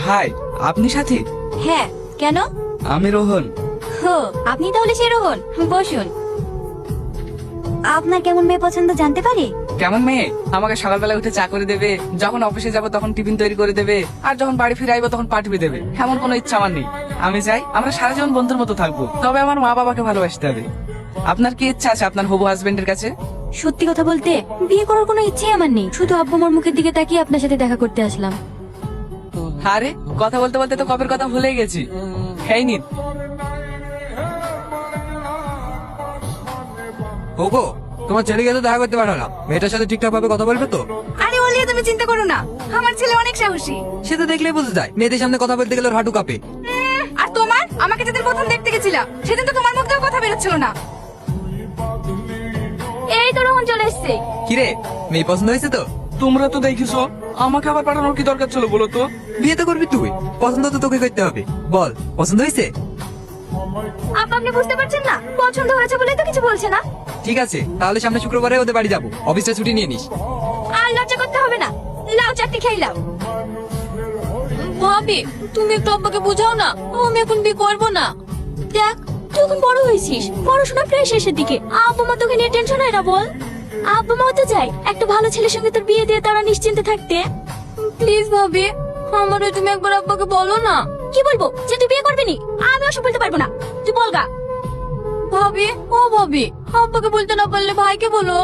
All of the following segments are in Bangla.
হাই, আপনি সাথী? হ্যাঁ, কেন? আমি রোহন। হো, আপনি তাহলে সে রোহন। বসুন। আপনার কেমন মেয়ে পছন্দ জানতে পারি? কেমন মেয়ে? আমাকে সকালবেলা উঠে চা করে দেবে, যখন অফিসে যাব তখন টিফিন তৈরি করে দেবে, আর যখন বাড়ি ফিরে আইবো তখন পাঠিয়ে দেবে। এমন কোনো ইচ্ছা আমার নেই। আমি চাই আমরা সারা জীবন বন্ধুর মতো থাকবো, তবে আমার মা বাবাকে ভালোবাসতে হবে। আপনার কি ইচ্ছা আছে আপনার হবু হাজবেন্ডের কাছে? সত্যি কথা বলতে বিয়ে করার কোনো ইচ্ছেই আমার নেই, শুধু আব্বু আমার মুখের দিকে তাকিয়ে আপনার সাথে দেখা করতে আসলাম। আরে কথা বলতে বলতে তো কবের কথা ভুলে গেছি। এই নিন। ওগো, তোমার ছেলেকে তো দেখা করতে পারো না, মেয়েটার সাথে ঠিকঠাক ভাবে কথা বলবে তো? আরে ওলিয়া, তুমি চিন্তা করো না, আমার ছেলে অনেক সাহসী। সে তো দেখলেই বোঝা যায়, মেয়েদের সামনে কথা বলতে গেলে ওর হাঁটু কাঁপে। আর তোমার, আমাকে যেদিন প্রথম দেখতে গেছিলা সেদিন তো তোমার মুখ থেকেও কথা বেরোচ্ছিল না। এই তো রোহন চলে এসেছে। কিরে, মেয়ে পছন্দ হয়েছে তো? তোমরা তো দেখিছো, আমাকে আবার পাঠানোর কি দরকার ছিল বলো তো? বিয়ে তো করবি তুই, পছন্দ তো তোকে করতে হবে। বল, পছন্দ হয়েছে? আব্বা, আপনি বুঝতে পারছেন না, পছন্দ হয়েছে বলেই তো কিছু বলছে না। ঠিক আছে, তাহলে সামনে শুক্রবারে ওদের বাড়ি যাবো, অফিসটা ছুটি নিয়ে নিস। আর লজ্জা করতে হবে না, লাও চারটি খেয়ে লাও। ভাবি, তুমি একটু আব্বাকে বোঝাও না, আমি এখন বিয়ে করবো না। দেখ, তুই এখন বড় হয়েছিস, পড়াশোনা প্রায় শেষের দিকে, আব্বা মা তোকে নিয়ে টেনশন হয় না বল? আব্বা মা তো চাই একটা ভালো ছেলের সঙ্গে তোর বিয়ে দিয়ে তারা নিশ্চিন্তে থাকতে। প্লিজ ভাবি, আমারও তুমি একবার আব্বাকে বলো না। কি বলবো, যে তুই বিয়ে করবি নি? আমি ওসব বলতে পারবো না, তুই বলগা। ভাবি, ও ভাবি, আব্বাকে বলতে না পারলে ভাইকে বলো।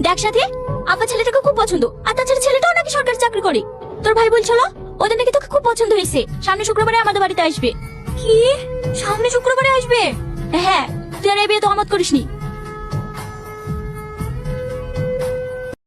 দেখ সাথী, আব্বা ছেলেটাকে খুব পছন্দ, আর তাছাড়া ছেলেটাও নাকি সরকারি চাকরি করে। তোর ভাই বলছিল ওদের নাকি তোকে খুব পছন্দ হয়েছে, সামনে শুক্রবারে আমাদের বাড়িতে আসবে। কি, সামনে শুক্রবারে আসবে? হ্যাঁ, তুই আর এই বিয়ে তো আমত করিসনি,